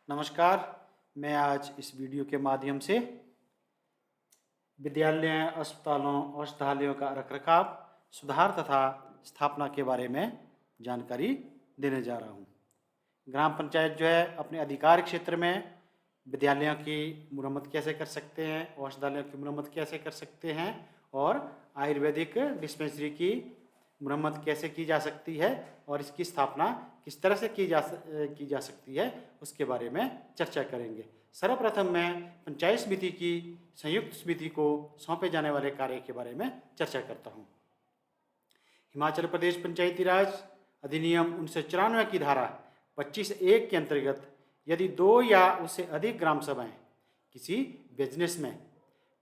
नमस्कार। मैं आज इस वीडियो के माध्यम से विद्यालयों, अस्पतालों, औषधालयों का रखरखाव, सुधार तथा स्थापना के बारे में जानकारी देने जा रहा हूँ। ग्राम पंचायत जो है अपने अधिकार क्षेत्र में विद्यालयों की मुरम्मत कैसे कर सकते हैं, औषधालयों की मुरम्मत कैसे कर सकते हैं और आयुर्वेदिक डिस्पेंसरी की मुरम्मत कैसे की जा सकती है और इसकी स्थापना किस तरह से की जा सकती है, उसके बारे में चर्चा करेंगे। सर्वप्रथम मैं पंचायत समिति की संयुक्त समिति को सौंपे जाने वाले कार्य के बारे में चर्चा करता हूँ। हिमाचल प्रदेश पंचायती राज अधिनियम 1994 की धारा 25(1) के अंतर्गत यदि 2 या उससे अधिक ग्राम सभाएं किसी बिजनेस में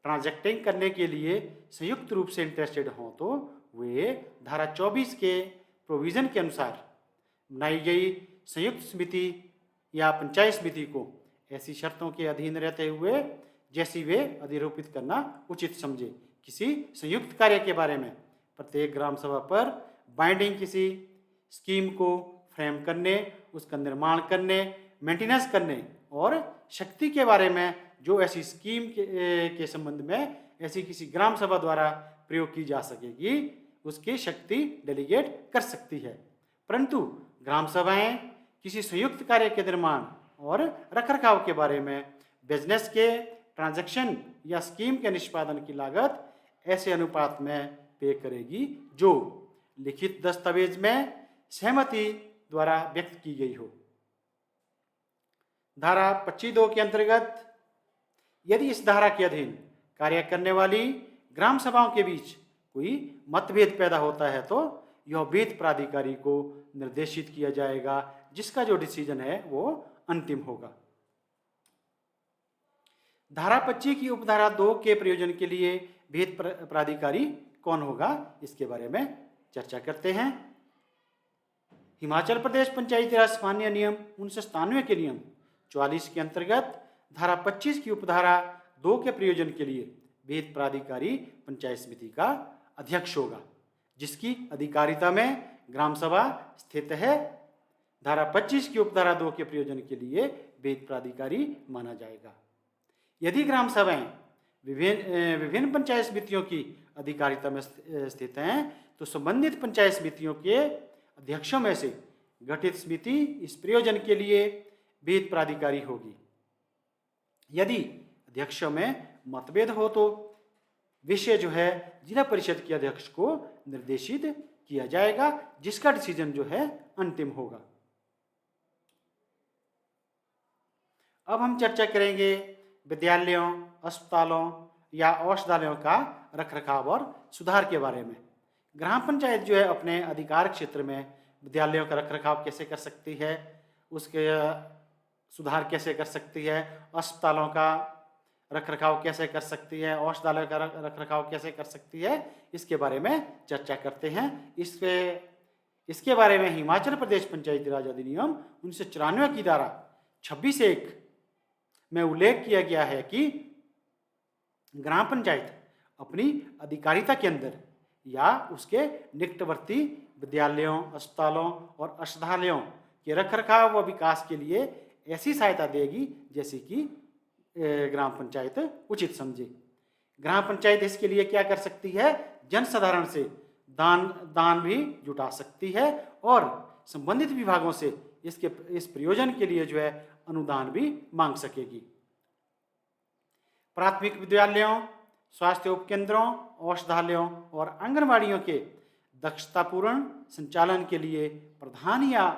ट्रांजैक्टिंग करने के लिए संयुक्त रूप से इंटरेस्टेड हों तो वे धारा 24 के प्रोविज़न के अनुसार बनाई गई संयुक्त समिति या पंचायत समिति को ऐसी शर्तों के अधीन रहते हुए जैसी वे अधिरोपित करना उचित समझे किसी संयुक्त कार्य के बारे में प्रत्येक ग्राम सभा पर बाइंडिंग किसी स्कीम को फ्रेम करने, उसका निर्माण करने, मेंटेनेंस करने और शक्ति के बारे में जो ऐसी स्कीम के संबंध में ऐसी किसी ग्राम सभा द्वारा प्रयोग की जा सकेगी उसकी शक्ति डेलीगेट कर सकती है। परंतु ग्राम सभाएं किसी संयुक्त कार्य के निर्माण और रखरखाव के बारे में बिजनेस के ट्रांजैक्शन या स्कीम के निष्पादन की लागत ऐसे अनुपात में पे करेगी जो लिखित दस्तावेज में सहमति द्वारा व्यक्त की गई हो। धारा 25(2) के अंतर्गत यदि इस धारा के अधीन कार्य करने वाली ग्राम सभाओं के बीच कोई मतभेद पैदा होता है तो यह वित्त प्राधिकारी को निर्देशित किया जाएगा जिसका जो डिसीजन है वो अंतिम होगा। धारा 25 की उपधारा 2 के प्रयोजन के लिए वित्त प्राधिकारी कौन होगा, इसके बारे में चर्चा करते हैं। हिमाचल प्रदेश पंचायती राज सामान्य नियम 1997 के नियम 44 के अंतर्गत धारा 25 की उपधारा 2 के प्रयोजन के लिए वित्त प्राधिकारी पंचायत समिति का अध्यक्ष होगा जिसकी अधिकारिता में ग्राम सभा स्थित है। धारा 25 की उपधारा 2 के प्रयोजन के लिए वित्त प्राधिकारी माना जाएगा। यदि ग्राम सभाएं विभिन्न पंचायत समितियों की अधिकारिता में स्थित हैं तो संबंधित पंचायत समितियों के अध्यक्षों में से गठित समिति इस प्रयोजन के लिए वित्त प्राधिकारी होगी। यदि अध्यक्षों में मतभेद हो तो विषय जो है जिला परिषद के अध्यक्ष को निर्देशित किया जाएगा जिसका डिसीजन जो है अंतिम होगा। अब हम चर्चा करेंगे विद्यालयों, अस्पतालों या औषधालयों का रखरखाव और सुधार के बारे में। ग्राम पंचायत जो है अपने अधिकार क्षेत्र में विद्यालयों का रखरखाव कैसे कर सकती है, उसके सुधार कैसे कर सकती है, अस्पतालों का रखरखाव कैसे कर सकती है, औषधालयों का रखरखाव कैसे कर सकती है, इसके बारे में चर्चा करते हैं। इसके बारे में हिमाचल प्रदेश पंचायती राज अधिनियम 1994 की धारा 26(1) में उल्लेख किया गया है कि ग्राम पंचायत अपनी अधिकारिता के अंदर या उसके निकटवर्ती विद्यालयों, अस्पतालों और औषधालयों के रखरखाव व विकास के लिए ऐसी सहायता देगी जैसे कि ग्राम पंचायत उचित समझे। ग्राम पंचायत इसके लिए क्या कर सकती है, जनसाधारण से दान भी जुटा सकती है और संबंधित विभागों से इस प्रयोजन के लिए जो है अनुदान भी मांग सकेगी। प्राथमिक विद्यालयों, स्वास्थ्य उपकेंद्रों, औषधालयों और आंगनबाड़ियों के दक्षतापूर्ण संचालन के लिए प्रधान या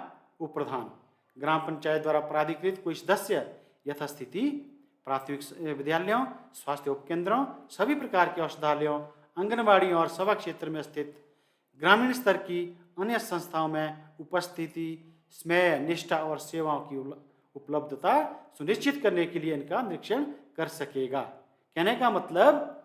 उपप्रधान ग्राम पंचायत द्वारा प्राधिकृत कोई सदस्य यथास्थिति प्राथमिक विद्यालयों, स्वास्थ्य उपकेंद्रों, सभी प्रकार के औषधालयों, आंगनबाड़ियों और सभा क्षेत्र में स्थित ग्रामीण स्तर की अन्य संस्थाओं में उपस्थिति, स्मेह, निष्ठा और सेवाओं की उपलब्धता सुनिश्चित करने के लिए इनका निरीक्षण कर सकेगा। कहने का मतलब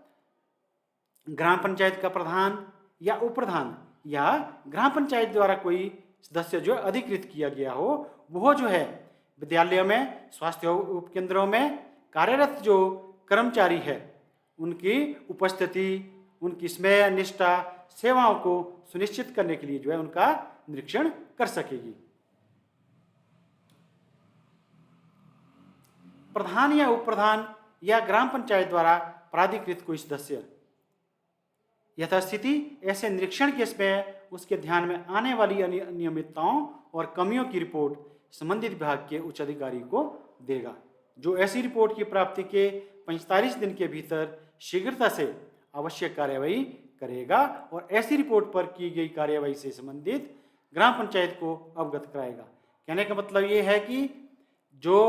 ग्राम पंचायत का प्रधान या उपप्रधान या ग्राम पंचायत द्वारा कोई सदस्य जो अधिकृत किया गया हो वो जो है विद्यालयों में, स्वास्थ्य उपकेंद्रों में कार्यरत जो कर्मचारी है उनकी उपस्थिति, उनकी स्मेह, निष्ठा, सेवाओं को सुनिश्चित करने के लिए जो है उनका निरीक्षण कर सकेगी। प्रधान या उप प्रधान या ग्राम पंचायत द्वारा प्राधिकृत कोई सदस्य यथास्थिति ऐसे निरीक्षण केस में उसके ध्यान में आने वाली अनियमितताओं और कमियों की रिपोर्ट संबंधित विभाग के उच्च अधिकारी को देगा, जो ऐसी रिपोर्ट की प्राप्ति के 45 दिन के भीतर शीघ्रता से आवश्यक कार्यवाही करेगा और ऐसी रिपोर्ट पर की गई कार्यवाही से संबंधित ग्राम पंचायत को अवगत कराएगा। कहने का मतलब ये है कि जो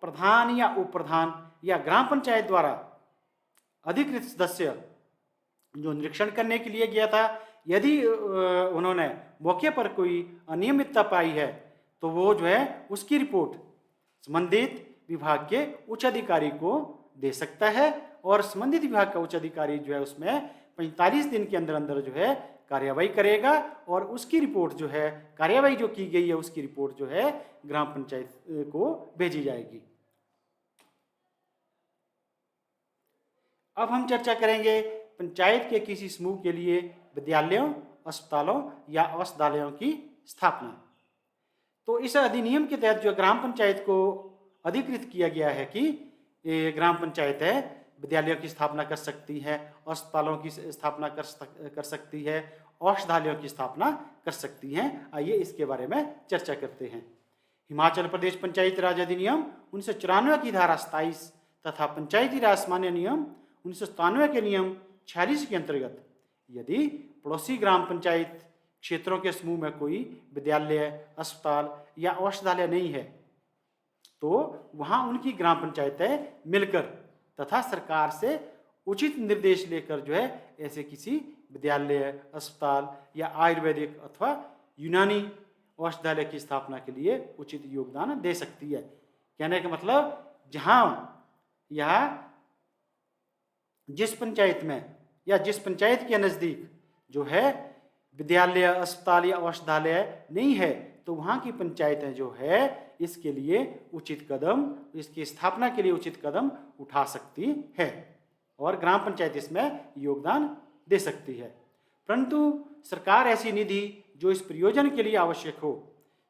प्रधान या उप प्रधान या ग्राम पंचायत द्वारा अधिकृत सदस्य जो निरीक्षण करने के लिए गया था, यदि उन्होंने मौके पर कोई अनियमितता पाई है तो वो जो है उसकी रिपोर्ट संबंधित विभाग के उच्च अधिकारी को दे सकता है और संबंधित विभाग का उच्च अधिकारी जो है उसमें 45 दिन के अंदर अंदर जो है कार्यवाही करेगा और उसकी रिपोर्ट जो है, कार्यवाही जो की गई है उसकी रिपोर्ट जो है ग्राम पंचायत को भेजी जाएगी। अब हम चर्चा करेंगे पंचायत के किसी समूह के लिए विद्यालयों, अस्पतालों या औषधालयों की स्थापना। तो इस अधिनियम के तहत जो ग्राम पंचायत को अधिकृत किया गया है कि ये ग्राम पंचायत है विद्यालयों की स्थापना कर सकती है, अस्पतालों की स्थापना कर सकती है, औषधालयों की स्थापना कर सकती हैं। आइए इसके बारे में चर्चा करते हैं। हिमाचल प्रदेश पंचायती राज अधिनियम 1994 की धारा 27 तथा पंचायती राज सामान्य नियम 1997 के नियम 46 के अंतर्गत यदि पड़ोसी ग्राम पंचायत क्षेत्रों के समूह में कोई विद्यालय, अस्पताल या औषधालय नहीं है तो वहाँ उनकी ग्राम पंचायतें मिलकर तथा सरकार से उचित निर्देश लेकर जो है ऐसे किसी विद्यालय, अस्पताल या आयुर्वेदिक अथवा यूनानी औषधालय की स्थापना के लिए उचित योगदान दे सकती है। कहने का मतलब जहाँ या जिस पंचायत में या जिस पंचायत के नज़दीक जो है विद्यालय, अस्पताल या औषधालय नहीं है तो वहाँ की पंचायतें जो है इसके लिए उचित कदम, इसकी स्थापना के लिए उचित कदम उठा सकती है और ग्राम पंचायत इसमें योगदान दे सकती है। परंतु सरकार ऐसी निधि जो इस प्रयोजन के लिए आवश्यक हो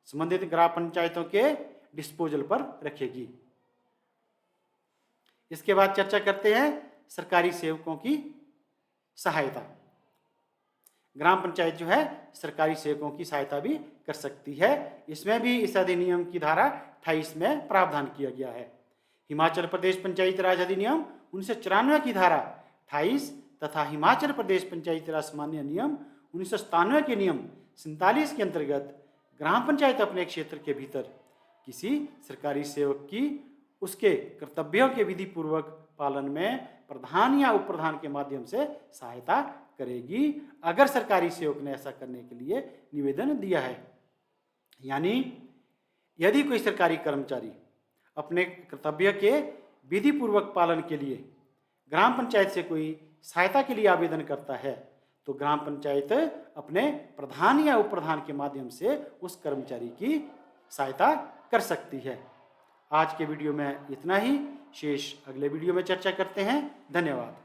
संबंधित ग्राम पंचायतों के डिस्पोजल पर रखेगी। इसके बाद चर्चा करते हैं सरकारी सेवकों की सहायता। ग्राम पंचायत जो है सरकारी सेवकों की सहायता भी कर सकती है। इसमें भी इस अधिनियम की धारा 28 में प्रावधान किया गया है। हिमाचल प्रदेश पंचायती राज अधिनियम 1994 की धारा 28 तथा हिमाचल प्रदेश पंचायती राज सामान्य नियम 1997 के नियम 47 के अंतर्गत ग्राम पंचायत अपने क्षेत्र के भीतर किसी सरकारी सेवक की उसके कर्तव्यों के विधि पूर्वक पालन में प्रधान या उप प्रधान के माध्यम से सहायता करेगी अगर सरकारी सेवक ने ऐसा करने के लिए निवेदन दिया है। यानी यदि कोई सरकारी कर्मचारी अपने कर्तव्य के विधि पूर्वक पालन के लिए ग्राम पंचायत से कोई सहायता के लिए आवेदन करता है तो ग्राम पंचायत अपने प्रधान या उप प्रधान के माध्यम से उस कर्मचारी की सहायता कर सकती है। आज के वीडियो में इतना ही, शेष अगले वीडियो में चर्चा करते हैं। धन्यवाद।